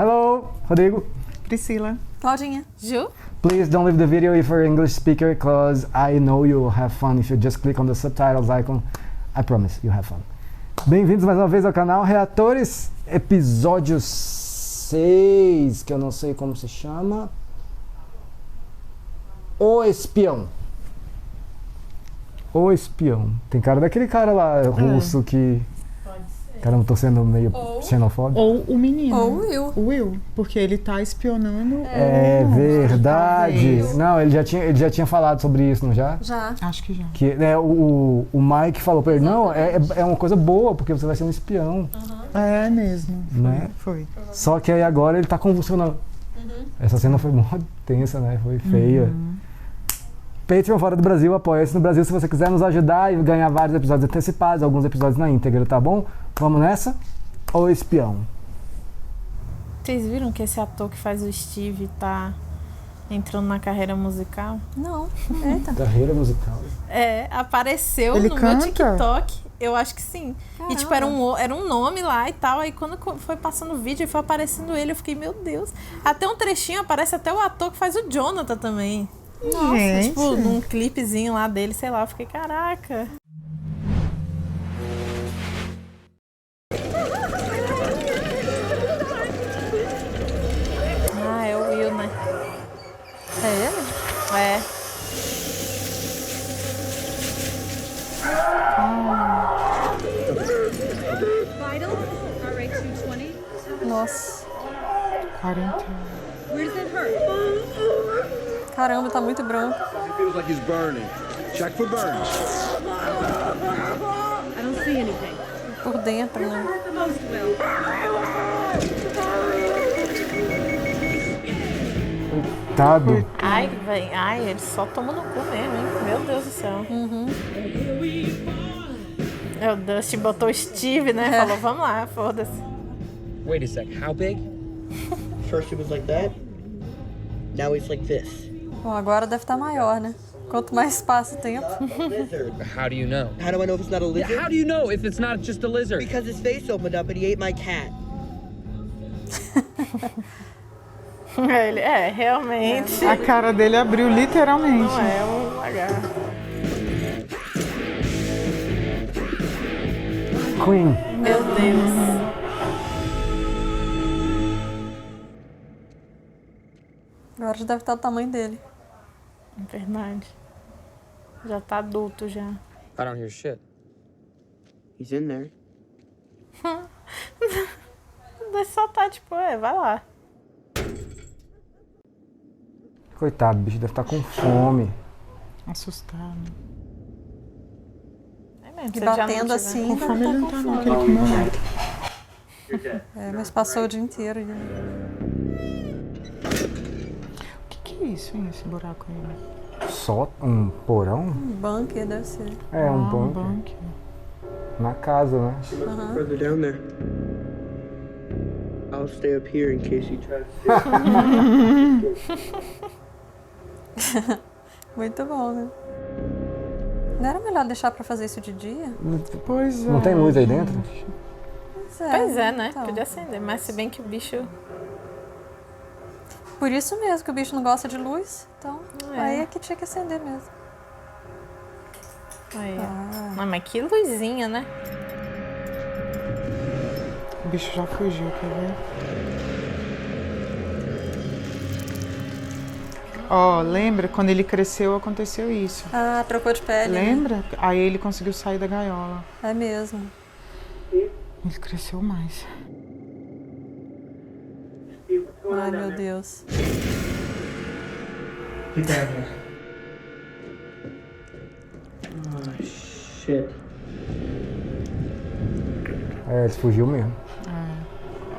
Hello, Rodrigo. Priscila. Claudinha. Ju. Please don't leave the video if you're an English speaker, because I know you'll have fun if you just click on the subtitles icon. I promise you'll have fun. Bem-vindos mais uma vez ao canal Reatores, episódio 6, que eu não sei como se chama. O Espião. O Espião. Tem cara daquele cara lá, russo, que... Caramba, tô sendo meio xenofóbico. Ou o menino. Ou o Will. O Will, porque ele tá espionando. É verdade. Talvez. Não, ele já tinha falado sobre isso, não já? Já. Acho que já. Que, né, o Mike falou pra ele, não, é uma coisa boa, porque você vai ser um espião. É mesmo. Né? Foi. Só que aí agora ele tá convulsionando. Essa cena foi mó tensa, né? Foi feia. Patreon fora do Brasil, apoia-se no Brasil se você quiser nos ajudar e ganhar vários episódios antecipados, alguns episódios na íntegra, tá bom? Vamos nessa? O Espião. Vocês viram que esse ator que faz o Steve tá entrando na carreira musical? Não. Eita. Carreira musical. É, apareceu Ele no canta? meu TikTok. Eu acho que sim. Caramba. E tipo, era um nome lá e tal. Aí quando foi passando o vídeo e foi aparecendo ele, eu fiquei, meu Deus. Até um trechinho aparece até o ator que faz o Jonathan também. Nossa, Gente. tipo, num clipezinho lá dele, sei lá, eu fiquei, caraca. Ah, é o Will, né? É ele? É. Vital, heart rate 220. Nossa. 40. Where does it hurt? Caramba, tá muito branco. He feels like he's burning. Check for burns. I don't see anything. Por dentro, né? Most will. Coitado. Ai, velho, ai, ele só toma no cu mesmo, hein? Meu Deus do céu. Meu Deus, te botou o Steve, né? Falou, vamos lá, foda-se. Wait a sec, how big? First it was like that. Now it's like this. Bom, agora deve estar maior, né? Quanto mais passa o tempo. Lizard. How do you know? How do I know if it's not a lizard? How do you know if it's not just a lizard? Because his face opened up and he ate my cat. Ele, realmente. A cara dele abriu literalmente. Não é um lagarto. Queen. Meu Deus. Agora já deve estar o tamanho dele. Verdade. Já tá adulto já. I don't hear shit. He's in there. Só tá tipo, vai lá. Coitado, o bicho deve estar com fome. Assustado. É mesmo, E se ele já não batendo tiver- assim, Com deve fome tá ele não com tá, não, fome. que ele comeu nada. É, mas passou o dia inteiro. Já. O que é isso, hein, esse buraco aí? Só um porão? Um bunker deve ser. É, um Um bunker. bunker. Na casa, né? Further down there. I'll stay up here in case he tries to. Muito bom, né? Não era melhor deixar pra fazer isso de dia? Pois é. Não tem luz aí dentro? Pois é, né? então. Podia acender, mas se bem que o bicho... Por isso mesmo que o bicho não gosta de luz. Então, É. aí é que tinha que acender mesmo. Aí, ó. Ah, Não, mas que luzinha, né? O bicho já fugiu, quer ver? Ó, lembra? Quando ele cresceu, aconteceu isso. ah, trocou de pele. né? Lembra? Aí ele conseguiu sair da gaiola. É mesmo. Ele cresceu mais. Ai, meu Deus. Get down here. Oh, shit. É, ele fugiu mesmo.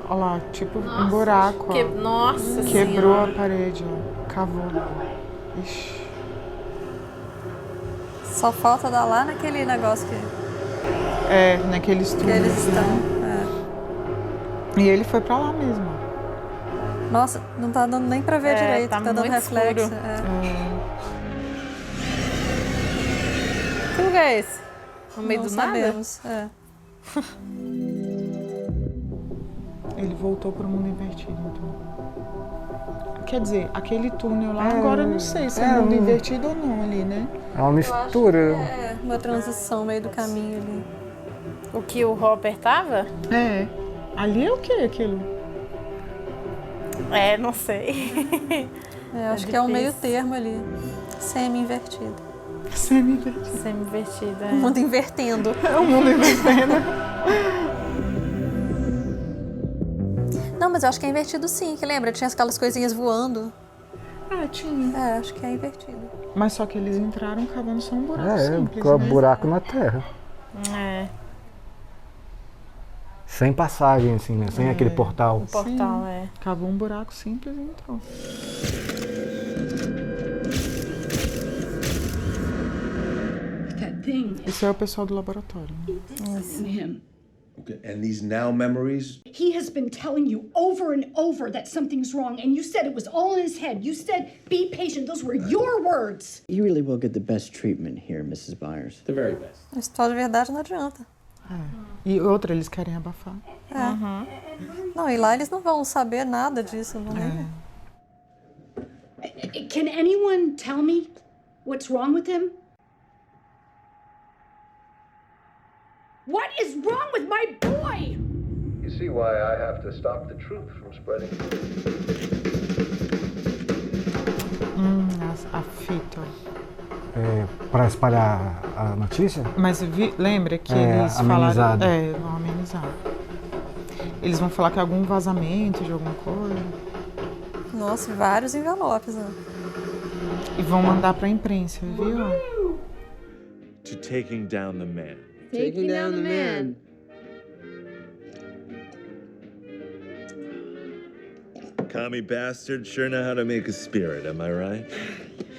Olha lá, tipo um buraco, ó. Nossa Quebrou Senhora. a parede, ó. Cavou. Ixi. Só falta dar lá naquele negócio que É, naqueles túneis, eles estão. né? É. E ele foi pra lá mesmo, ó. Nossa, não tá dando nem pra ver direito, tá tá dando muito reflexo. escuro. É. Que lugar é esse? No meio Não do nada? sabemos. É. Ele voltou pro mundo invertido, então. Quer dizer, aquele túnel lá, agora eu não sei se é mundo invertido ou não ali, né? É uma mistura. É uma transição meio do caminho ali. O que o Hopper tava? É. Ali é o que aquilo? É, não sei. Acho que é um meio termo ali. Semi-invertido. Semi-invertido. Semi-invertida. O mundo invertendo. É o mundo invertendo. Não, mas eu acho que é invertido sim, que lembra? Tinha aquelas coisinhas voando. Ah, tinha. Acho que é invertido. Mas só que eles entraram cavando só um buraco simples, com né? buraco na terra. É, Sem passagem, assim, né? Sem aquele portal. o portal, é. Cavou um buraco simples e entrou. That thing Esse é o pessoal do laboratório. Né? in him. Okay, and these now memories? He has been telling you over and over that something's wrong, and you said it was all in his head. You said, be patient. Those were your words. You really will get the best treatment here, Mrs. Byers. The very best. Isso de verdade não adianta. E outra, eles querem abafar. Não, e lá eles não vão saber nada disso, não é? Can anyone tell me what's wrong with him? What is wrong with my boy? You see why I have to stop the truth from spreading. A fita. Pra espalhar a notícia? Mas lembra que É, eles amenizado. falaram... vão amenizar. Eles vão falar que é algum vazamento de alguma coisa. Nossa, vários envelopes, né? E vão mandar pra imprensa, viu? To taking down the man. Taking down the man. Commie bastard sure know how to make a spirit, am I right?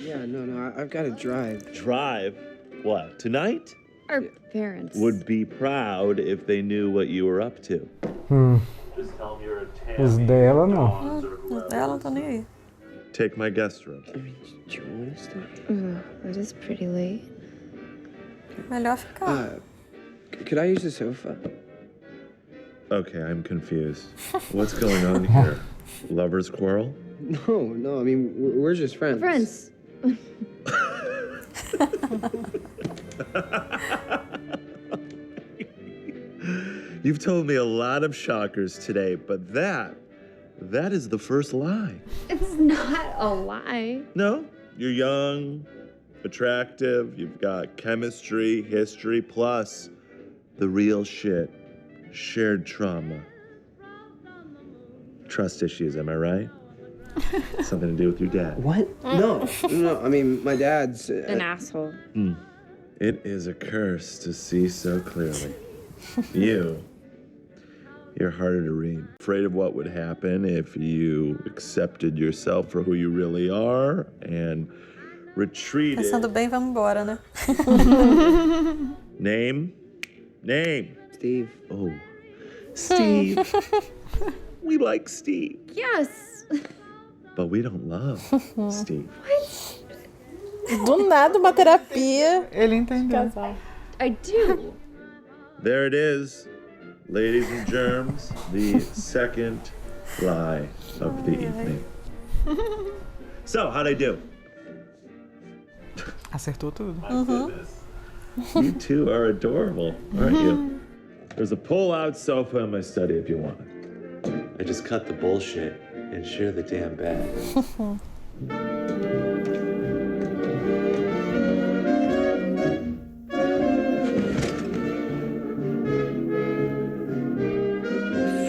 Yeah, no, I've got to drive. Drive? What, tonight? Our parents. Would be proud if they knew what you were up to. Os dela, não. Os dela não estão nem aí. Take my guest room. I mean, do you want to stay? It is pretty late. Melhor ficar. Could I use the sofa? Okay, I'm confused. What's going on here? Lover's quarrel? No, I mean, we're just friends. Friends. You've told me a lot of shockers today, but that is the first lie. It's not a lie. No, you're young, attractive, you've got chemistry, history, plus the real shit, shared trauma. Trust issues, am I right? Something to do with your dad. What? No, I mean, my dad's... An asshole. It is a curse to see so clearly. You're harder to read. Afraid of what would happen if you accepted yourself for who you really are and retreated. Pensando bem, vamos embora, né? Name? Steve. Oh, Steve. We like Steve, Yes. but we don't love Steve. Do nada, uma terapia. Ele entendeu. Casal. I do. There it is, ladies and germs, the second lie of the evening. So, how'd I do? Acertou tudo. You two are adorable, aren't you? There's a pull-out sofa in my study if you want it. I just cut the bullshit and share the damn bed.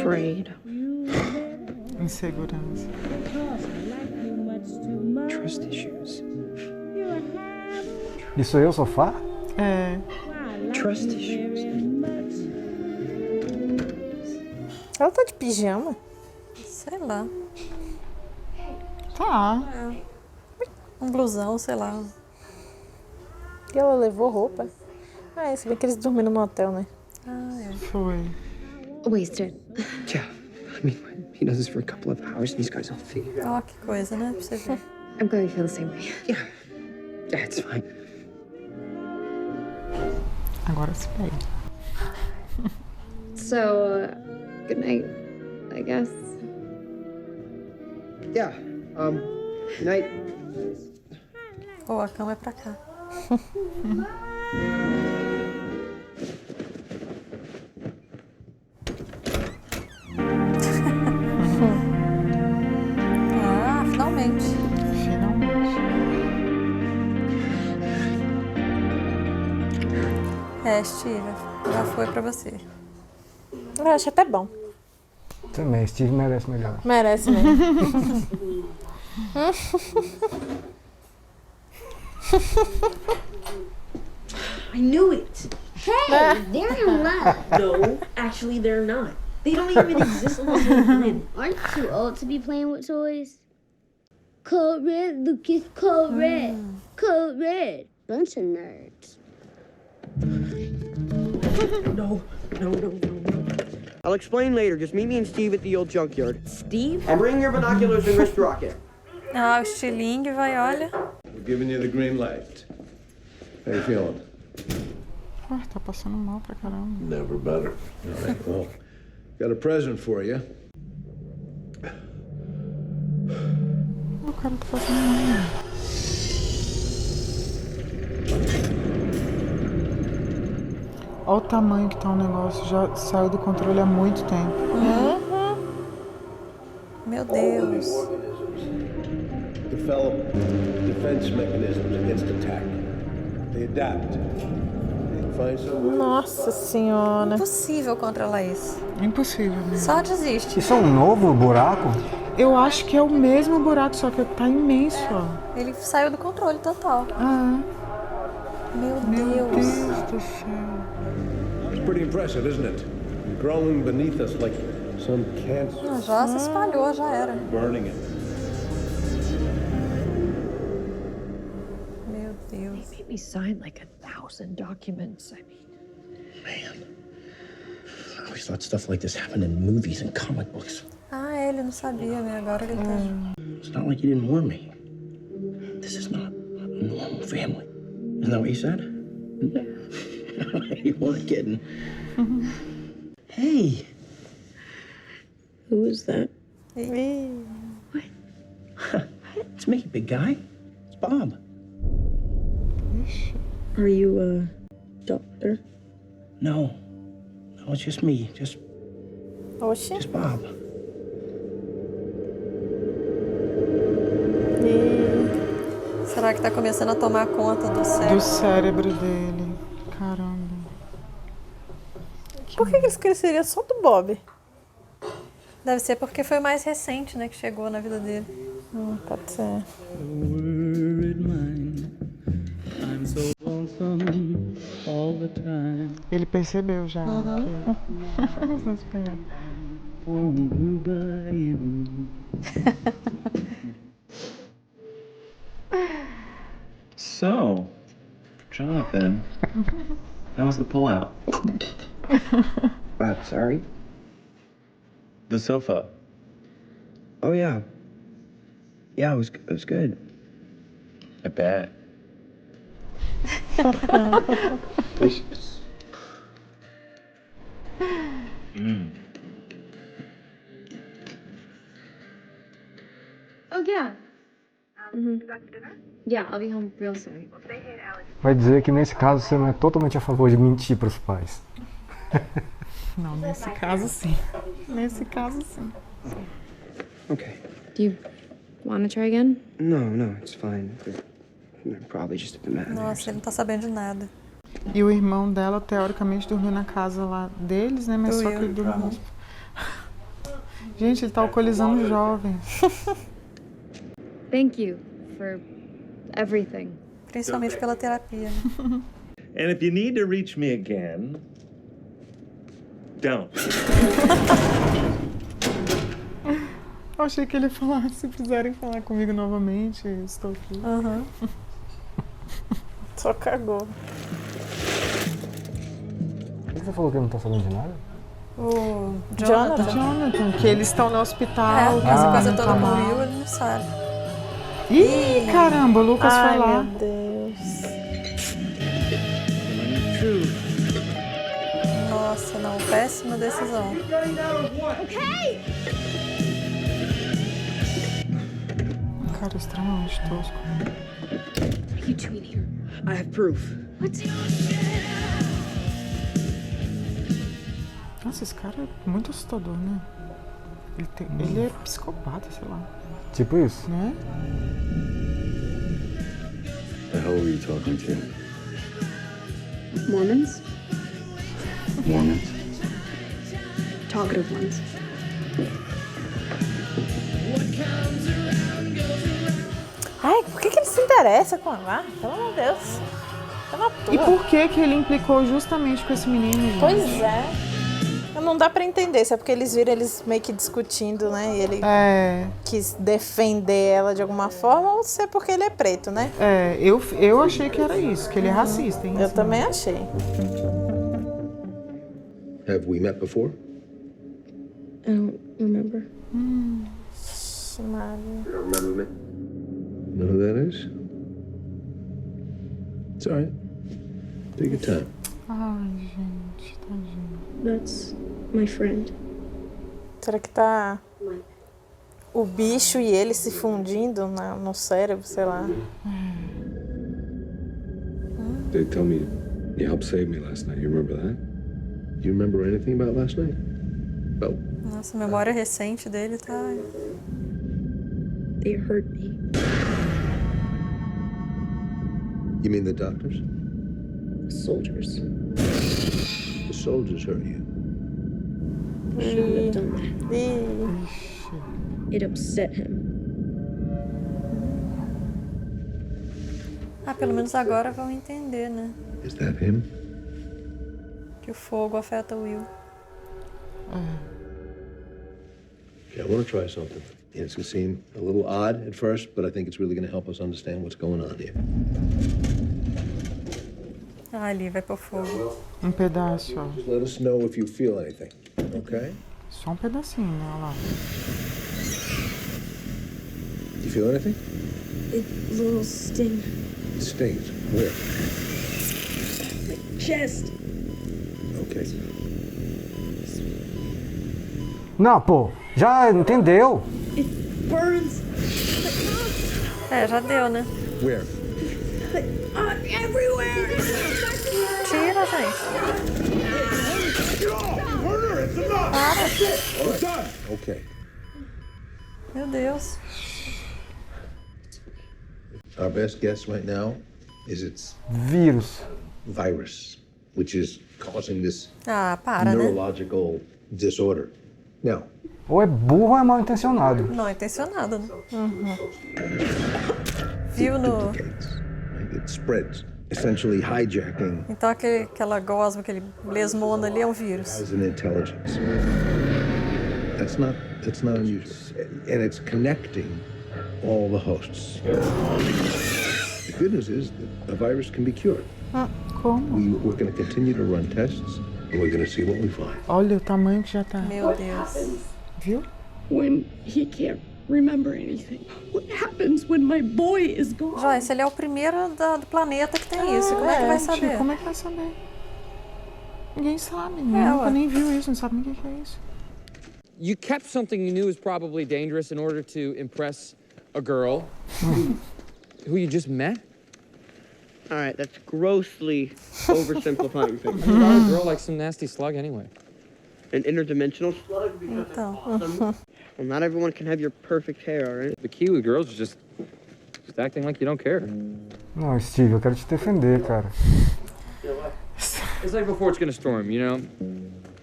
Afraid. Insegurança. Trust issues. Isso aí é o sofá? É. Trust issues. Ela tá de pijama? Sei lá. Tá. Um blusão, sei lá. E ela levou roupa? Ah, se bem que eles dormiram no hotel, né? Foi. Wasted. Yeah, I mean, he does this for a couple of hours and these guys will figure it out. Ó, que coisa, né? Pra você ver. I'm going to feel the same way. Yeah, it's fine. Agora se pega. So, good night. I guess. Yeah. Good night. Pô, a cama é pra cá. Ah, finalmente. Finalmente. Steve, já foi pra você. Eu acho até bom. Também, Steve merece melhor. Merece mesmo. I knew it. Hey, they're in love. No, actually, they're not. They don't even exist on the same planet. Aren't you too old to be playing with toys? Code red, Lucas, code red. Code red. Bunch of nerds. No. I'll explain later. Just meet me and Steve at the old junkyard. Steve? And bring your binoculars and wrist rocket. Ah, o estilingue vai, olha. We're giving you the green light. How you feeling? Ué, tá passando mal pra caramba. Never better. All right, well, got a present for you. O cara tá passando mal. Olha o tamanho que tá o negócio. Já saiu do controle há muito tempo. Meu Deus. Develop defense mechanisms against attack. They adapt. They find some Nossa senhora. Impossível controlar isso. Impossível, né? Só desiste. Isso é um novo buraco? Eu acho que é o mesmo buraco, só que tá imenso, ó. Ele saiu do controle total. Ah, Meu meu Deus. Deus do céu. It's pretty impressive, isn't it? Growing beneath us like some cancer. Não, já se espalhou, já era. Burning it. Meu Deus. Made me sign like 1,000 documents. I mean, Man, I always thought stuff like this happened in movies and comic books. Ah, ele não sabia, né? Agora ele tá. It's not like you didn't warn me. This is not a normal family. Isn't that what you said? You weren't kidding. Hey. who is that? It's me, big guy. It's Bob. Are you a doctor? No, it's just me. Just Bob. Será que tá começando a tomar conta do cérebro? Do cérebro dele. Caramba. Por que eles cresceriam só do Bob? Deve ser porque foi mais recente, né? Que chegou na vida dele. Pode ser. Ele percebeu já. So, Jonathan, how was the pullout? What? Sorry? The sofa. Oh, yeah. Yeah, it was good. I bet. Oh, yeah. Yeah, I'll be home real soon. Vai dizer que nesse caso você não é totalmente a favor de mentir para os pais. Não, nesse caso sim. Nesse caso sim. Okay. Do you want to try again? No, it's fine. They're probably just a bit mad. Nossa, ele não tá sabendo de nada. E o irmão dela, teoricamente, dormiu na casa lá deles, né? Mas só que ele dormiu. Gente, ele tá alcoolizando jovem. Thank you for everything. Principalmente pela terapia. Né? And if you need to reach me again, don't. Eu achei que ele ia falar, se quiserem falar comigo novamente, estou aqui. Só cagou. Você falou que ele não tá sabendo de nada? O Jonathan, que eles estão no hospital. Essa coisa toda com o Will, ele não sabe. Ih, caramba, o Lucas foi lá. Meu Deus. Nossa, não, péssima decisão. Okay? Cara, extremamente tosco. What are you doing here? I have proof. What? Nossa, esse cara é muito assustador, né? Ele é psicopata, sei lá. Tipo isso. Né? The hell were you talking to? Mormons? Mormons? Talkative ones. Ai, por que ele se interessa com ela? Pelo amor de Deus. Ela atua. E por que ele implicou justamente com esse menino, gente? Pois é. Não dá pra entender se é porque eles viram eles meio que discutindo, né? E ele quis defender ela de alguma forma, ou se é porque ele é preto, né? É, eu achei que era isso, que ele é racista, hein? Eu também achei. Have we met before? I don't remember. Maria. You don't remember me? Know who that is? It's all right. Take your time. Ai, gente, tadinho. That's my friend. Será que tá o bicho e ele se fundindo no cérebro, sei lá? They tell me you helped save me last night. You remember that? Do you remember anything about last night? Well, Nossa, a memória recente dele tá... They hurt me. you mean the doctors? Soldiers. The soldiers hurt you. Shouldn't have done that. It upset him. Ah, pelo menos agora vão entender, né? Is that him? Que o fogo afeta o Will. Okay, I want to try something. It's going to seem a little odd at first, but I think it's really going to help us understand what's going on here. Ah, ali vai pro fogo. Pedaço, ó. Just let us know if you feel anything, okay? Só pedacinho, né? Olha lá. You feel anything? A little sting. Stings. Where? My chest. Okay. Não, pô, já entendeu? It burns. É, já deu, né? Where? Everywhere. Tira, gente. Para. Okay. Meu Deus. Our best guess right now is it's Vírus. virus, which is causing this Ah, para, né? neurological disorder. Now, Ou é burro ou é mal intencionado. Não, intencionado, né? Viu no... it spreads, essentially hijacking Então aquela gosma, aquele lesmona ali é um vírus. as an intelligence. That's not unusual. And it's connecting all the hosts. The good news is that a virus can be cured. Como? We're going to continue to run tests, and we're going to see what we find. Olha o tamanho que já tá. Meu Deus. Viu? When he can't remember anything. What happens when my boy is gone? Joyce, ele é o primeiro do planeta que tem isso. Como é que vai saber? Como é que vai saber? Ninguém sabe, né? Nunca nem viu isso, não sabe nem o que é isso. You kept something you knew was probably dangerous in order to impress a girl who you just met? All right, that's grossly oversimplifying things. You thought a girl like some nasty slug anyway. An interdimensional slug? Então. Well, not everyone can have your perfect hair, all right? The key with girls is just acting like you don't care. Não, Steve, eu quero te defender, cara. It's like before it's gonna storm, you know?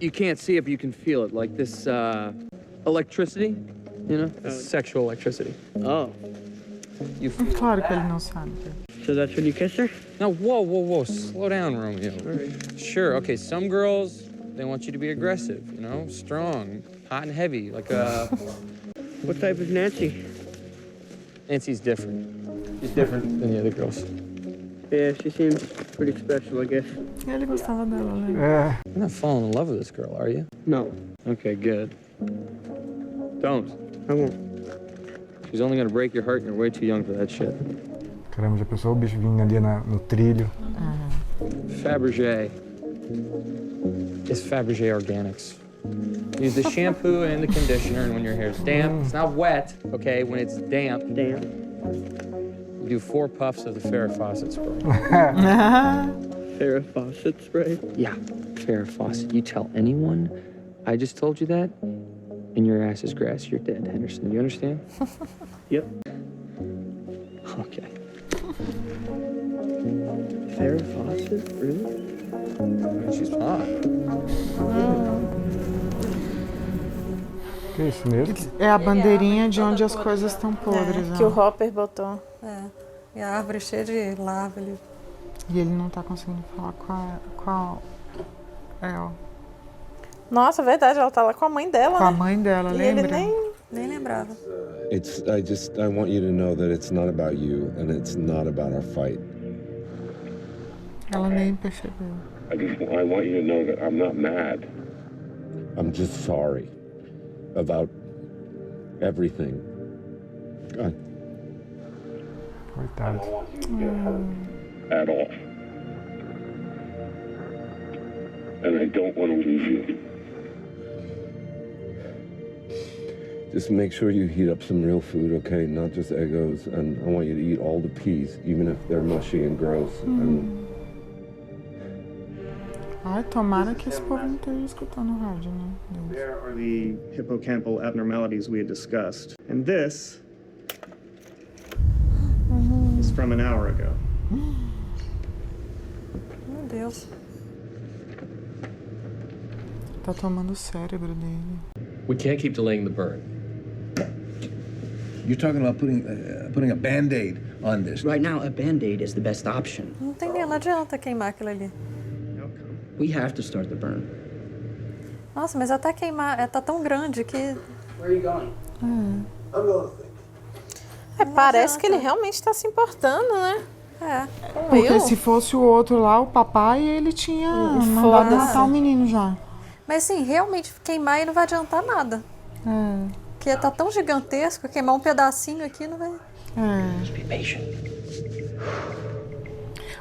You can't see it, but you can feel it. Like this, electricity, you know? Sexual electricity. Oh. Claro que ele não sabe. So that's when you kiss her? Now, whoa. Slow down, Romeo. All right. Sure, okay, some girls, they want you to be aggressive, you know? Strong, hot and heavy, like What type is Nancy? Nancy's different. She's different than the other girls. Yeah, she seems pretty special, I guess. Ele gostava dela, né? É. You're not falling in love with this girl, are you? No, Okay, good. Don't. I won't. She's only gonna break your heart and you're way too young for that shit. Caramba, já pensou o bicho vindo ali no trilho? Fabergé. is Fabergé Organics. Use the shampoo and the conditioner, and when your hair's damp, it's not wet, okay? When it's damp, you do 4 puffs of the Farrah Fawcett spray. Farrah Fawcett spray? Yeah, Farrah Fawcett. You tell anyone I just told you that, and your ass is grass, you're dead, Henderson. You understand? Yep. Okay. Farrah Fawcett? Really? She's hot. Que isso mesmo? É a bandeirinha de onde as coisas estão podres. Que o Hopper botou. E a árvore cheia de larva ali. E ele não tá conseguindo falar com a El. Nossa, verdade, ela tá lá com a mãe dela, Com né? a mãe dela, E lembra? ele nem lembrava. I want you to know that it's not about you and it's not about our fight. Ela nem percebeu. I want you to know that I'm not mad. I'm just sorry about everything. God. Coitado. At all. And I don't want to lose you. Just make sure you heat up some real food, okay? Not just Eggos. And I want you to eat all the peas, even if they're mushy and gross. And Ai, tomara que esse povo não esteja escutando o rádio, né? There are the hippocampal abnormalities we had discussed. And this is from an hour ago. Meu Deus. Tá tomando o cérebro dele. We can't keep delaying the burn. You're talking about putting a Band-Aid on this. Right now, a Band-Aid is the best option. Não tem nem, não adianta queimar aquilo ali. We have to start the burn. Nossa, mas até queimar, tá tão grande que... Where are you going? I'm going to think. Parece que ele realmente tá se importando, né? Porque se fosse o outro lá, o papai, ele tinha mandado matar o menino já. Mas assim, realmente queimar e não vai adiantar nada. Porque tá tão gigantesco, queimar um pedacinho aqui não vai... Just be patient.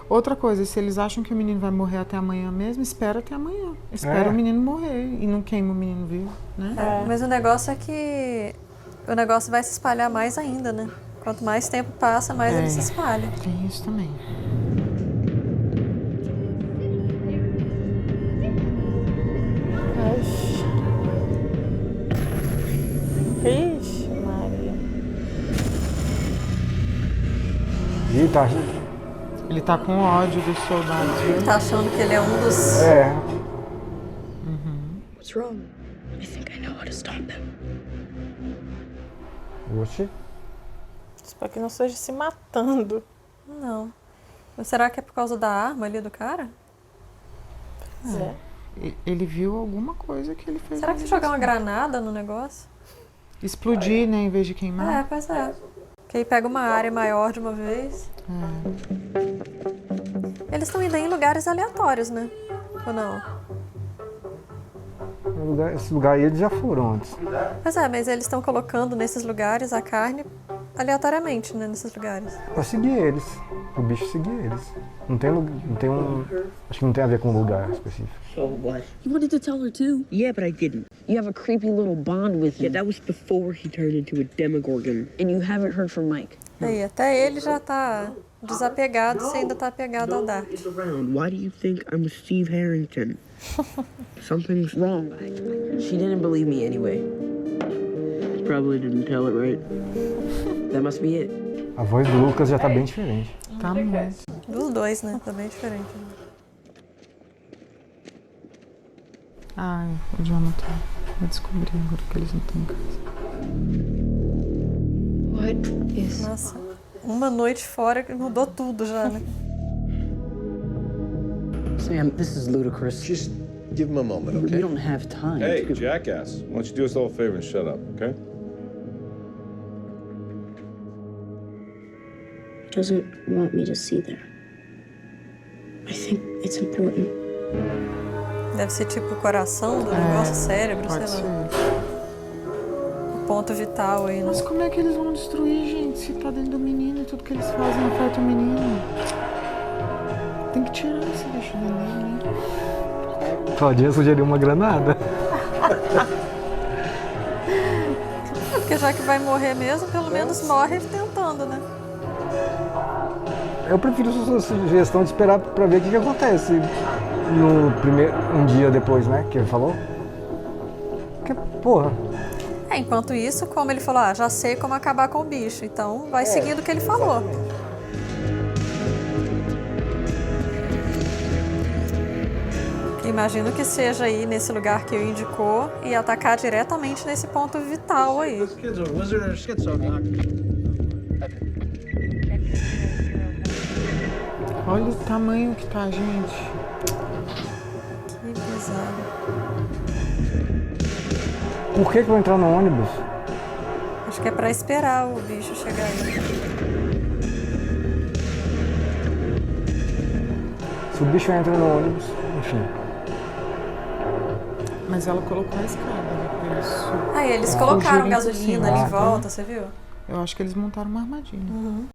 Outra coisa, se eles acham que o menino vai morrer até amanhã mesmo, espera até amanhã. Espera o menino morrer e não queima o menino vivo, né? Mas o negócio é que o negócio vai se espalhar mais ainda, né? Quanto mais tempo passa, mais ele se espalha. Tem isso também. Ixi, Maria. Ih, tá... Ele tá com ódio dos soldados, viu? Ele tá achando que ele é um dos... What's wrong? I think I know how to stop them. Oxi. Espero que não seja se matando. Não. Mas será que é por causa da arma ali do cara? Ele viu alguma coisa que ele fez. Será que se jogar uma granada no negócio? Explodir, né, em vez de queimar? Pois é. Que aí pega uma área maior de uma vez. Eles estão indo em lugares aleatórios, né? Ou não? Esse lugar aí eles já foram antes. Pois é, mas eles estão colocando nesses lugares a carne aleatoriamente, né? Nesses lugares. Pra seguir eles. O bicho seguir eles. Não tem um... Acho que não tem a ver com um lugar específico. So what? You wanted to tell her too. Yeah, but I didn't. You have a creepy little bond with him. Yeah, that was before he turned into a Demogorgon. And you haven't heard from Mike. Aí, até ele já tá desapegado, você ainda tá apegado ao Dart. It's around. Why do you think I'm with Steve Harrington? Something's wrong. She didn't believe me anyway. Probably didn't tell it right. That must be it. A voz do Lucas já tá bem diferente. Tá muito. Dos dois, né? Tá bem diferente. Ai, o Jonathan vai descobrir agora que eles não estão em casa. What is... Nossa, uma noite fora que mudou tudo já, né? Sam, this is ludicrous. Just give him a moment, okay? We don't have time. Hey, jackass, why don't you do us all a favor and shut up, okay? He doesn't want me to see that. I think it's important. Deve ser tipo o coração do negócio, cérebro, sei Pode lá. ser. O ponto vital aí, né? Mas como é que eles vão destruir, gente, se tá dentro do menino e tudo que eles fazem afeta o menino? Tem que tirar esse bicho dele, né? Claudinha sugeriu uma granada. Porque já que vai morrer mesmo, pelo menos morre tentando, né? Eu prefiro sua sugestão de esperar pra ver o que acontece no primeiro, um dia depois, né? Que ele falou. Porque, porra. Enquanto isso, como ele falou, já sei como acabar com o bicho. Então vai seguindo o que ele falou. Imagino que seja aí nesse lugar que ele indicou e atacar diretamente nesse ponto vital aí. Olha o tamanho que tá, gente. Que bizarro. Por que vai entrar no ônibus? Acho que é pra esperar o bicho chegar aí. Se o bicho entra no ônibus, enfim. Mas ela colocou a escada, né? Pra isso. Eles colocaram gasolina ali em volta, você viu? Eu acho que eles montaram uma armadilha. Uhum.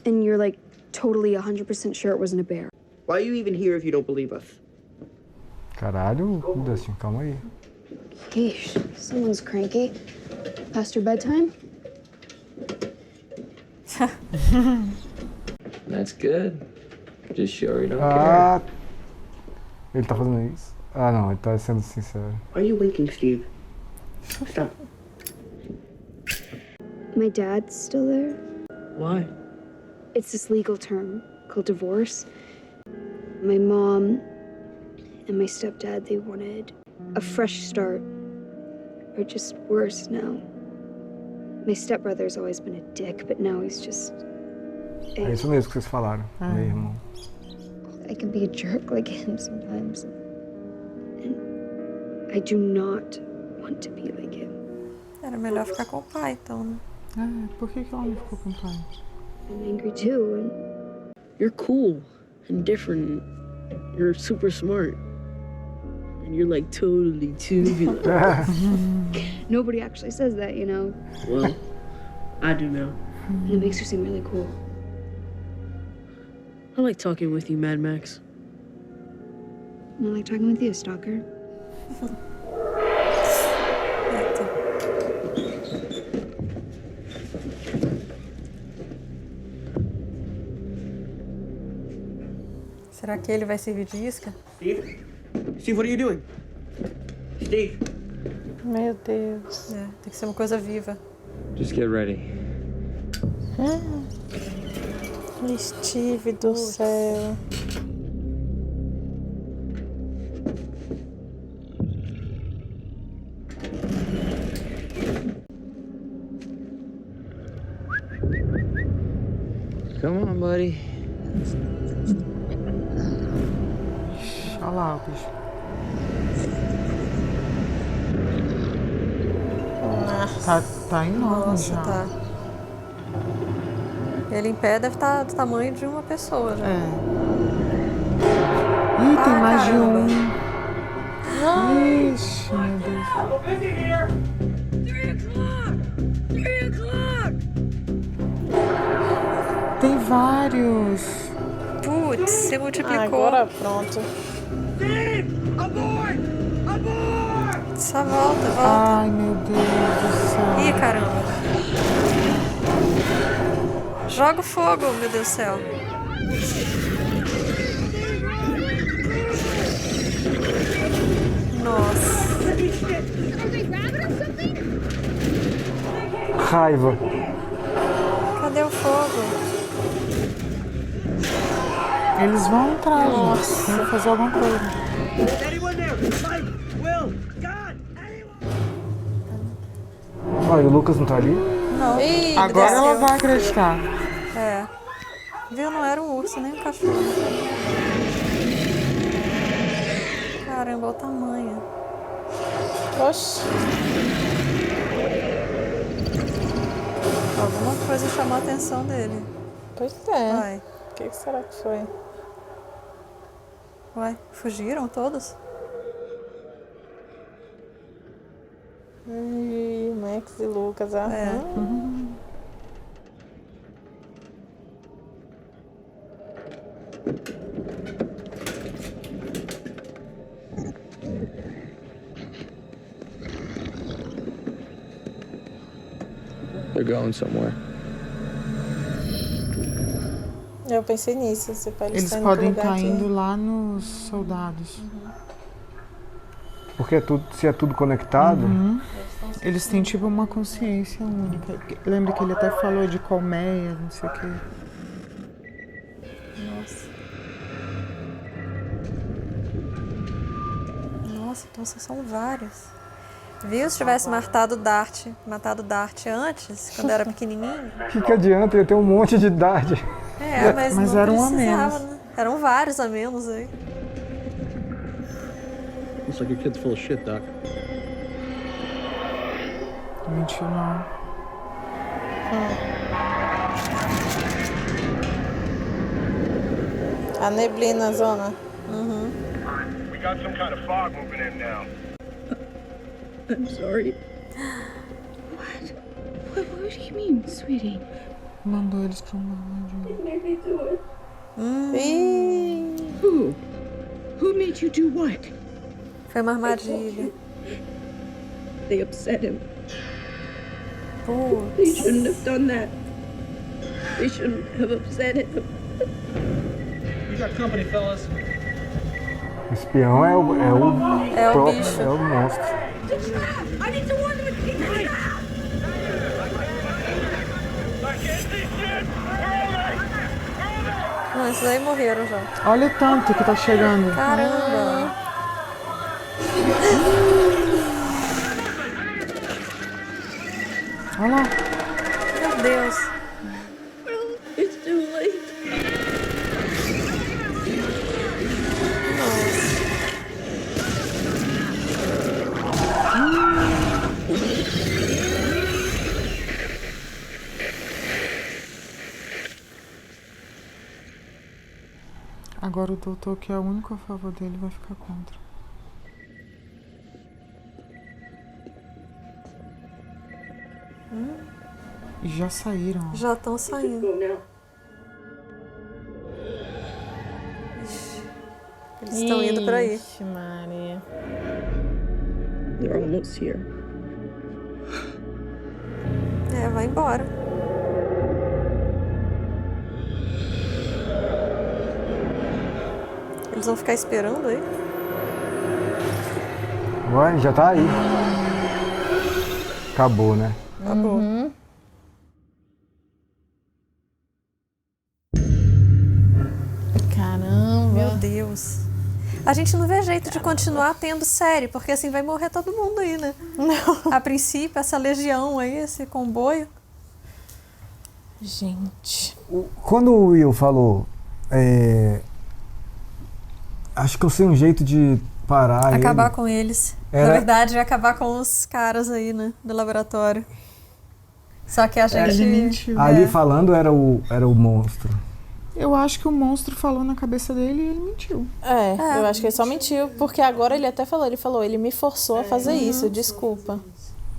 And you're like totally 100% sure it wasn't a bear. Why are you even here if you don't believe us? Caralho, Dustin, calma aí. Geesh, someone's cranky. Past your bedtime? That's good. Just show you don't care. Ele tá fazendo isso? Não, ele tá sendo sincero. Why are you winking, Steve? Stop. My dad's still there? Why? It's this legal term called divorce. My mom and my stepdad, they wanted a fresh start. Or just worse now. My stepbrother's always been a dick, but now he's just... É isso mesmo que vocês falaram, meu irmão. I can be a jerk like him sometimes. And I do not want to be like him. Era melhor ficar com o pai, então, né? Por que ela não ficou com o pai? I'm angry too, and... You're cool and different. You're super smart. And you're like totally tubular. Nobody actually says that, you know? Well, I do now. And it makes her seem really cool. I like talking with you, Mad Max. I like talking with you, stalker. Será que ele vai servir de isca? Steve? Steve, what are you doing? Steve? Meu Deus. Tem que ser uma coisa viva. Just get ready. Steve do céu. Come on, buddy. Olha lá o bicho. Tá enorme. Nossa, já. tá. Ele em pé deve estar do tamanho de uma pessoa já. Ih, tem mais caramba. de um. Ixi, meu Deus. Tem vários. Putz, se multiplicou. Agora pronto. Só volta. Ai, meu Deus do céu. Ih, caramba. Joga o fogo, meu Deus do céu. Nossa. Raiva. Cadê o fogo? Eles vão entrar, Nossa. gente. Vão fazer alguma coisa. Olha, o Lucas não tá ali? Não. Ih, Agora desceu. ela vai acreditar. É. Viu? Não era um urso, nem um cachorro. Caramba, olha o tamanho. Oxi. Alguma coisa chamou a atenção dele. Pois é. Vai. O que será que foi? Uai, fugiram todos? Max e Lucas. É. They're going somewhere. Eu pensei nisso. Eles podem estar indo lá nos soldados. Porque se é tudo conectado... Eles têm tipo uma consciência única. Lembra que ele até falou de colmeia, não sei o quê. Nossa, então são vários. Viu? Se tivesse matado o Dart antes, quando era pequenininho. O que adianta? Eu tenho um monte de idade. Mas era um a menos. Né? Eram vários a menos aí. Looks like your kid's full of shit, Doc. Não mentiu, não. A neblina, zona. We got some kind of fog moving in now. I'm sorry. What do you mean, sweetie? Mandou eles pra uma armadilha. You made me do it. Who made you do what? Foi uma armadilha. They upset him. Putz. They shouldn't have done that. They shouldn't have upset him. You got company, fellas. O espião é o próprio, bicho. é o monstro. I need to warn them and keep it out. Não, esses aí morreram já. Olha o tanto que tá chegando. Caramba. Olha lá. Meu Deus. Well, it's too late. Agora o doutor, que é o único a favor dele, vai ficar contra. E já saíram. Já estão saindo. Ixi, eles estão indo pra aí. Ixi, Maria. They're almost here. Vai embora. Eles vão ficar esperando aí? Ué, já tá aí. Acabou, né? Acabou. Caramba. Meu Deus. A gente não vê jeito de continuar tendo série, porque assim vai morrer todo mundo aí, né? Não. A princípio, essa legião aí, esse comboio. Gente. Quando o Will falou, acho que eu sei um jeito de parar acabar ele. Com eles. Era... Na verdade, acabar com os caras aí, né? Do laboratório. Só que a gente... Ele mentiu. Ali falando era o monstro. Eu acho que o monstro falou na cabeça dele e ele mentiu. Eu acho que ele só mentiu, porque agora ele até falou, ele me forçou a fazer isso, desculpa.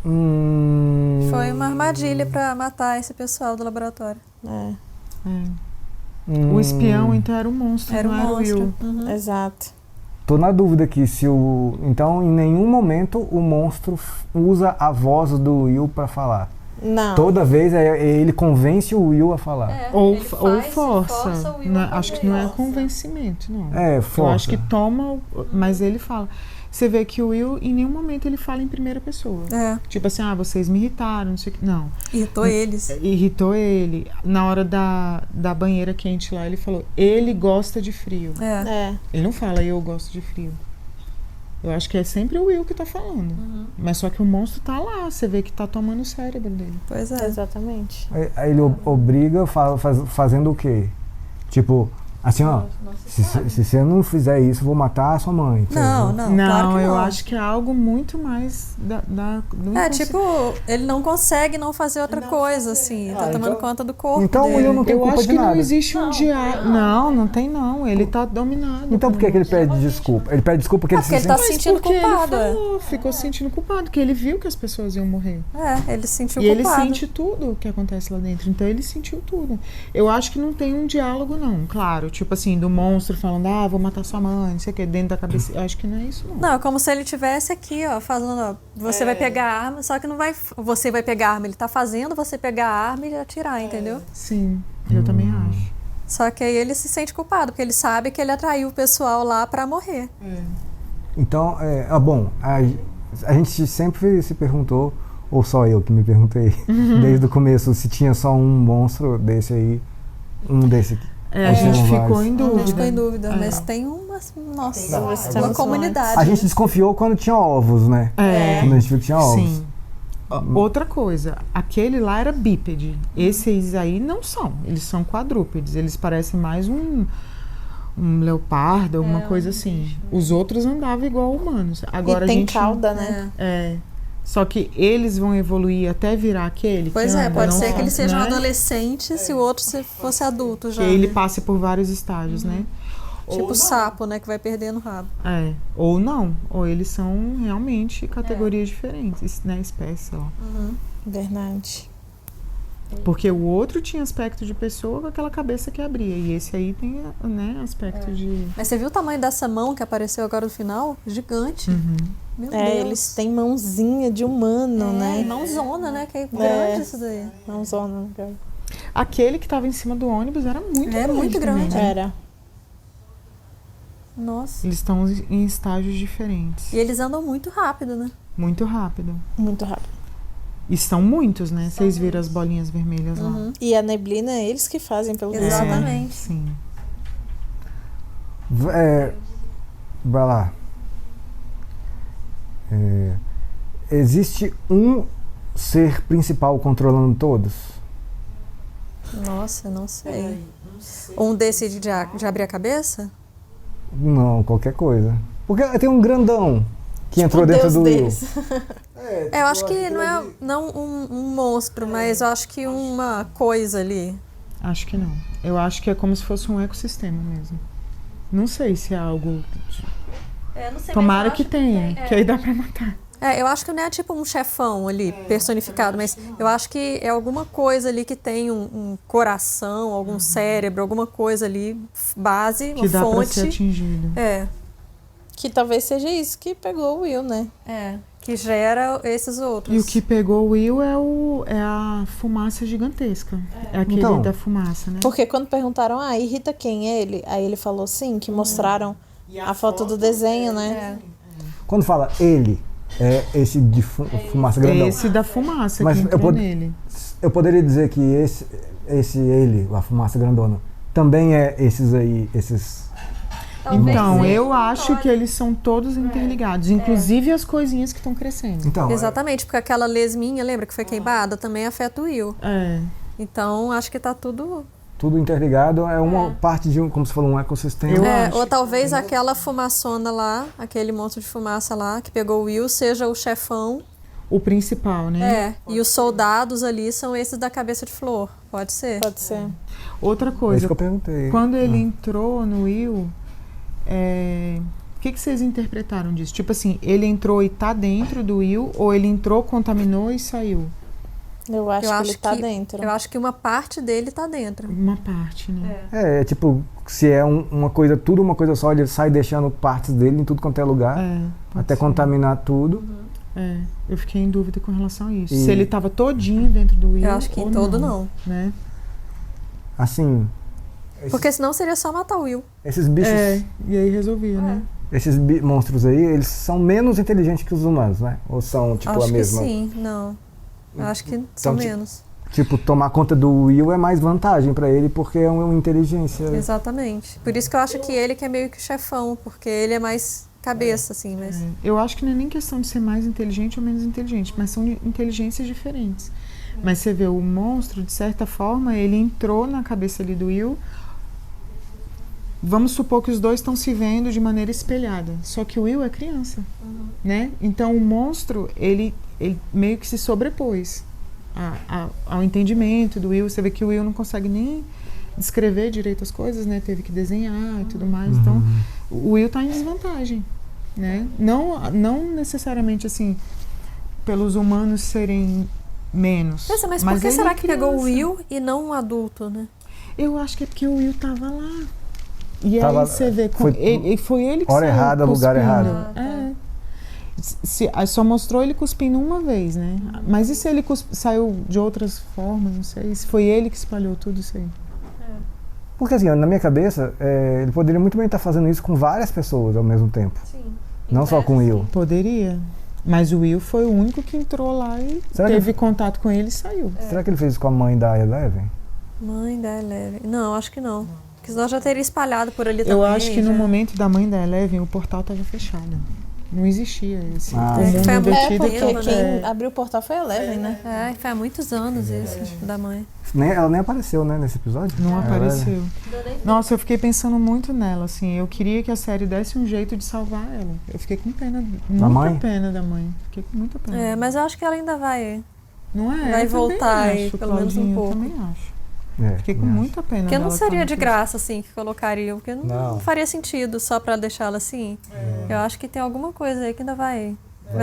Foi uma armadilha pra matar esse pessoal do laboratório. O espião, então, era o monstro, era não o monstro. era o Will. Exato. Tô na dúvida aqui se então, em nenhum momento o monstro usa a voz do Will pra falar. Não. Toda vez ele convence o Will a falar. Ou força. Acho que não é convencimento, não. Força. Eu acho que toma, mas ele fala. Você vê que o Will, em nenhum momento, ele fala em primeira pessoa. Tipo assim, vocês me irritaram, não sei o que. Não. Irritou eles. Irritou ele. Na hora da banheira quente lá, ele falou, ele gosta de frio. Ele não fala, eu gosto de frio. Eu acho que é sempre o Will que tá falando. Mas só que o monstro tá lá, você vê que tá tomando o cérebro dele. Pois é. Exatamente. Aí ele obriga fazendo o quê? Tipo, assim, se você não fizer isso, eu vou matar a sua mãe. Não, claro que não. Eu acho que é algo muito mais do tipo, ele não consegue não fazer outra coisa, assim. Tá tomando conta do corpo então dele. O Will não tem culpa de nada. Eu acho que não existe um diálogo. Não tem não. Ele tá dominado. Então por que ele pede desculpa? Ele pede desculpa porque ele tá se sentindo culpado. Ele ficou se sentindo culpado, porque ele viu que as pessoas iam morrer. Ele se sentiu culpado. culpado. E ele sente tudo o que acontece lá dentro. Então ele sentiu tudo. Eu acho que não tem um diálogo, não. Claro, Tipo assim, do monstro falando, vou matar sua mãe, não sei o que, dentro da cabeça. Eu acho que não é isso, não. Não, é como se ele tivesse aqui, ó, falando, ó, você vai pegar a arma, só que não vai. Você vai pegar a arma, ele tá fazendo você pegar a arma e atirar, entendeu? Sim, eu também acho. Só que aí ele se sente culpado, porque ele sabe que ele atraiu o pessoal lá pra morrer. Então, bom, a gente sempre se perguntou, ou só eu que me perguntei, desde o começo, se tinha só um monstro desse aí, um desse aqui. A gente ficou em dúvida. A gente ficou em dúvida, mas tem uma, nossa, uma comunidade. A gente desconfiou quando tinha ovos, né? Quando a gente viu que tinha ovos. Sim. Outra coisa, aquele lá era bípede. Esses aí não são, eles são quadrúpedes. Eles parecem mais um leopardo, alguma coisa assim. Os outros andavam igual humanos. Agora e tem a gente cauda, né? Só que eles vão evoluir até virar aquele. Pois pode ser que eles sejam adolescentes se o outro fosse adulto já. E ele passa por vários estágios, né? Tipo o sapo, né? Que vai perdendo o rabo. Ou não. Ou eles são realmente categorias diferentes, né? Espécies, sei lá. Verdade. Porque o outro tinha aspecto de pessoa com aquela cabeça que abria. E esse aí tem, né, aspecto de... Mas você viu o tamanho dessa mão que apareceu agora no final? Gigante. Meu Deus. Eles têm mãozinha de humano, né? Mãozona, né? Que é grande isso daí. Mãozona. Aquele que estava em cima do ônibus era muito grande. Muito grande. Também, né? Era. Nossa. Eles estão em estágios diferentes. E eles andam muito rápido, né? Muito rápido. Muito rápido. E são muitos, né? Vocês viram as bolinhas vermelhas lá. E a neblina, eles que fazem pelo desenho. Exatamente. Sim. Vai lá. Existe um ser principal controlando todos? Nossa, não sei. Um desse de abrir a cabeça? Não, qualquer coisa. Porque tem um grandão que entrou dentro do Will. Eu acho que não é um monstro, mas eu acho que uma coisa ali. Acho que não. Eu acho que é como se fosse um ecossistema mesmo. Não sei se é algo... não sei, tomara que tenha, que aí dá pra matar. Eu acho que não é tipo um chefão ali, personificado, mas eu acho que é alguma coisa ali que tem um coração, algum cérebro, alguma coisa ali, base, uma fonte. Que dá pra ser atingido. Que talvez seja isso que pegou o Will, né? Que gera esses outros. E o que pegou o Will é a fumaça gigantesca. É aquele da fumaça, né? Porque quando perguntaram, irrita quem ele? Aí ele falou sim, que mostraram a foto do desenho, né? Quando fala ele, é esse de fumaça grandão. É esse da fumaça que entrou nele. Eu poderia dizer que esse ele, a fumaça grandona, também é esses aí, esses... Então, eu acho que eles são todos interligados, inclusive as coisinhas que estão crescendo. Então, exatamente, porque aquela lesminha, lembra que foi queimada, também afeta o Will. Então, acho que tá tudo interligado, é uma parte de como você falou, um ecossistema. Ou talvez aquela fumaçona lá, aquele monstro de fumaça lá, que pegou o Will, seja o chefão. O principal, né? E os soldados ali são esses da cabeça de flor. Pode ser? Pode ser. Outra coisa, isso que eu perguntei. Quando ele entrou no Will... o que vocês interpretaram disso? Tipo assim, ele entrou e tá dentro do Will, ou ele entrou, contaminou e saiu? Eu acho que ele tá dentro. Eu acho que uma parte dele tá dentro. Uma parte, né? Tipo, se é uma coisa, tudo uma coisa só, ele sai deixando partes dele em tudo quanto é lugar, até contaminar tudo. Eu fiquei em dúvida com relação a isso. Se ele tava todinho dentro do Will, eu acho que todo não. Né? Assim... Porque senão seria só matar o Will. Esses bichos... e aí resolvia, né? Esses monstros aí, eles são menos inteligentes que os humanos, né? Ou são, tipo, a mesma? Acho que sim, não. Eu acho que são menos. Tipo, tomar conta do Will é mais vantagem pra ele, porque é uma inteligência... Exatamente. Por isso que eu acho que ele que é meio que o chefão, porque ele é mais cabeça, assim, mas... Eu acho que não é nem questão de ser mais inteligente ou menos inteligente, mas são inteligências diferentes. Mas você vê, o monstro, de certa forma, ele entrou na cabeça ali do Will... Vamos supor que os dois estão se vendo de maneira espelhada. Só que o Will é criança, né? Então o monstro, ele meio que se sobrepôs ao entendimento do Will. Você vê que o Will não consegue nem descrever direito as coisas, né? Teve que desenhar e tudo mais. Então o Will está em desvantagem, né? Não necessariamente assim, pelos humanos serem menos. Mas por que será que pegou o Will e não um adulto, né? Eu acho que é porque o Will estava lá. E aí você vê, foi ele que hora saiu errada, cuspindo. lugar errado. Aí só mostrou ele cuspindo uma vez, né? Mas e se ele saiu de outras formas, não sei. Se foi ele que espalhou tudo isso aí. Porque assim, na minha cabeça, ele poderia muito bem estar fazendo isso com várias pessoas ao mesmo tempo. Sim. Não só com o Will. Poderia. Mas o Will foi o único que entrou lá e teve contato com ele e saiu. Será que ele fez isso com a mãe da Eleven? Mãe da Eleven? Não, acho que não. Porque senão já teria espalhado por ali também. Eu acho que no momento da mãe da Eleven, o portal estava fechado. Não existia esse. Porque quem abriu o portal foi a Eleven, né? Foi há muitos anos isso, da mãe. Ela nem apareceu, né, nesse episódio? Não apareceu. Nossa, eu fiquei pensando muito nela, assim. Eu queria que a série desse um jeito de salvar ela. Eu fiquei com pena, muita pena da mãe. Fiquei com muita pena. Mas eu acho que ela ainda vai... Não é? Vai voltar aí, pelo menos um pouco. Eu também acho. Fiquei com muita pena. Porque não seria de graça, assim, que colocariam. Porque não faria sentido só pra deixá-la assim. Eu acho que tem alguma coisa aí que ainda vai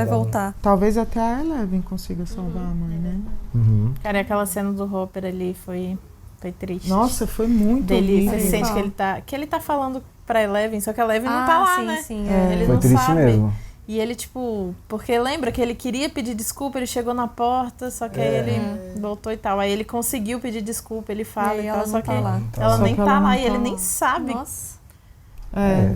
voltar. Talvez até a Eleven consiga salvar a mãe, né? Uhum. Cara, aquela cena do Hopper ali foi triste. Nossa, foi muito dele. Você sente que ele tá falando pra Eleven, só que a Eleven não tá lá, né? Sim, Ele foi não triste sabe. Mesmo. E ele, tipo, porque lembra que ele queria pedir desculpa, ele chegou na porta, só que aí ele voltou e tal. Aí ele conseguiu pedir desculpa, ele fala e tal, só que ela nem tá lá e ele nem sabe. Nossa.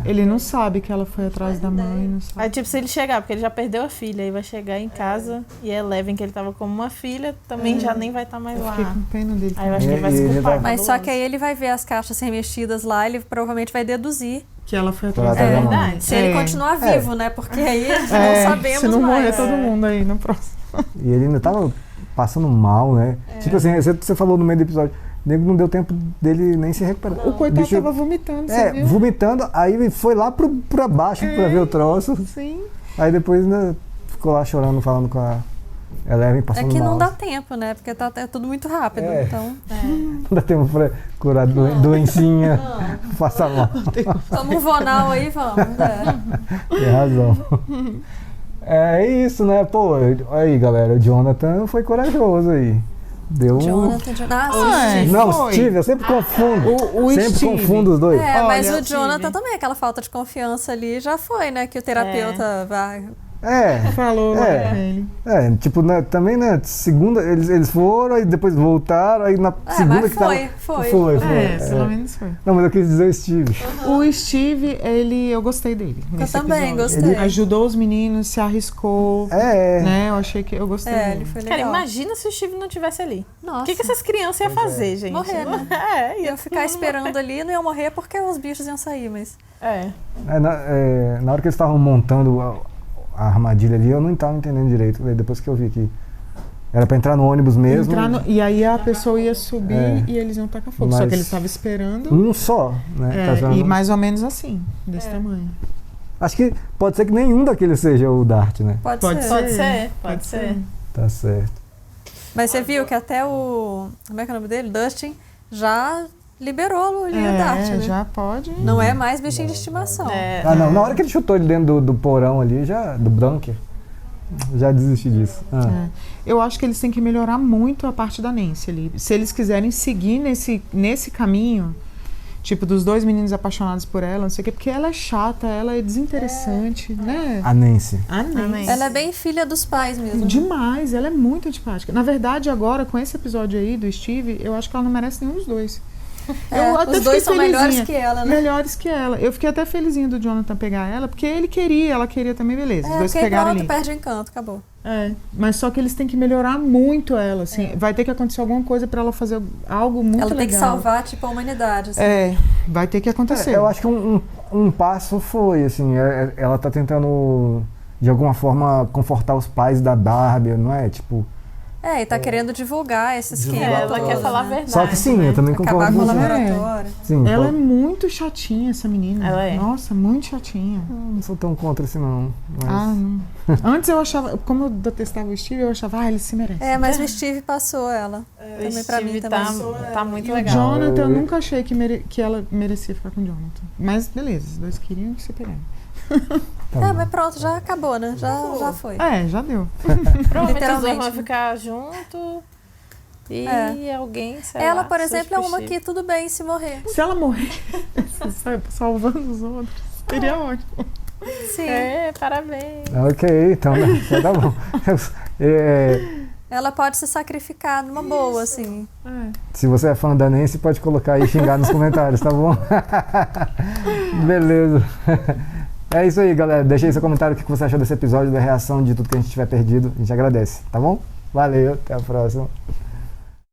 Ele não sabe que ela foi atrás da mãe, não sabe. Aí, tipo, se ele chegar, porque ele já perdeu a filha, aí vai chegar em casa e a Eleven, que ele tava como uma filha, também já nem vai estar mais lá. Fiquei com pena dele. Aí eu acho que ele vai se culpar. Mas só que aí ele vai ver as caixas remexidas lá, ele provavelmente vai deduzir que ela foi atrás da mãe. Se ele continuar vivo, né? Porque aí não sabemos se não mais. morrer todo mundo aí no próximo. E ele ainda tava passando mal, né? Tipo assim, você falou no meio do episódio, não deu tempo dele nem se recuperar. O coitado tava vomitando, você viu? Vomitando, aí foi lá pra baixo pra ver o troço. Sim. Aí depois ainda ficou lá chorando, falando com a Eleven, passando mal. É que não dá tempo, né? Porque é tudo muito rápido, então... Não dá tempo pra curar doencinha, passar mal. Toma um Vonal aí, vamos. Tem razão. É isso, né? Pô, aí galera, o Jonathan foi corajoso aí. Deu Steve, eu sempre confundo. Sempre confundo os dois. Mas o Jonathan também, aquela falta de confiança ali já foi, né? Que o terapeuta vai... Falou com ele. Tipo, né, também, né? Segunda, eles foram, aí depois voltaram, aí na segunda mas que tava. Foi. Pelo menos foi. Não, mas eu quis dizer o Steve. O Steve, eu gostei dele. Eu também gostei. Ele ajudou os meninos, se arriscou. Né? Eu achei que eu gostei dele. Ele foi legal. Cara, imagina se o Steve não tivesse ali. Nossa. O que essas crianças iam fazer, gente? Morrer, né? Iam ficar esperando ali, não iam morrer porque os bichos iam sair, mas... Na hora que eles estavam montando a armadilha ali, eu não estava entendendo direito. Depois que eu vi que era para entrar no ônibus mesmo. E aí a pessoa ia subir e eles iam tacar fogo. Só que eles estavam esperando. Um só, né? E mais ou menos assim, desse tamanho. Acho que pode ser que nenhum daqueles seja o Dart, né? Pode ser. Tá certo. Mas você viu que até o... Como é que é o nome dele? Dustin já liberou ali o Dart, né? Já pode. Não é mais bichinho de estimação. Não. Na hora que ele chutou ele dentro do porão ali, do bunker, já desisti disso. Eu acho que eles têm que melhorar muito a parte da Nancy ali. Se eles quiserem seguir nesse caminho, tipo, dos dois meninos apaixonados por ela, não sei o quê, porque ela é chata, ela é desinteressante, né? A Nancy. Ela é bem filha dos pais mesmo. Demais, ela é muito antipática. Na verdade, agora, com esse episódio aí do Steve, eu acho que ela não merece nenhum dos dois. Os dois são melhores que ela, né? Melhores que ela. Eu fiquei até felizinha do Jonathan pegar ela, porque ela queria também, beleza. Os dois pegaram ali. Perde o encanto, acabou. Mas só que eles têm que melhorar muito ela, assim. Vai ter que acontecer alguma coisa pra ela fazer algo muito legal. Ela tem que salvar, tipo, a humanidade, assim. Vai ter que acontecer. Eu acho que um passo foi, assim, ela tá tentando, de alguma forma, confortar os pais da Barbie, não é? Tipo... E tá querendo divulgar esse esquema. Ela quer falar a verdade. Só que sim, eu também concordo com você. Ela é muito chatinha, essa menina. Ela é. Nossa, muito chatinha. Não sou tão contra assim, não. Mas... não. Antes eu achava, como eu detestava o Steve, eu achava, ele se merece. Mas o Steve passou ela. Também pra mim também. Tá muito e legal. O Jonathan, eu nunca achei que ela merecia ficar com o Jonathan. Mas beleza, os dois queriam que se pegaram. Mas pronto, já acabou, né? Já foi. Já deu. Provavelmente os dois vão ficar junto e alguém, sei ela, lá, por exemplo, é uma que tudo bem se morrer. Se ela morrer, Sai salvando os outros. Seria ótimo. Sim. Parabéns. Ok, então tá bom. Ela pode se sacrificar numa boa, assim. Se você é fã da Nancy, pode colocar e xingar nos comentários, tá bom? Beleza. É isso aí, galera. Deixa aí seu comentário o que você achou desse episódio, da reação de tudo que a gente tiver perdido. A gente agradece, tá bom? Valeu, até a próxima.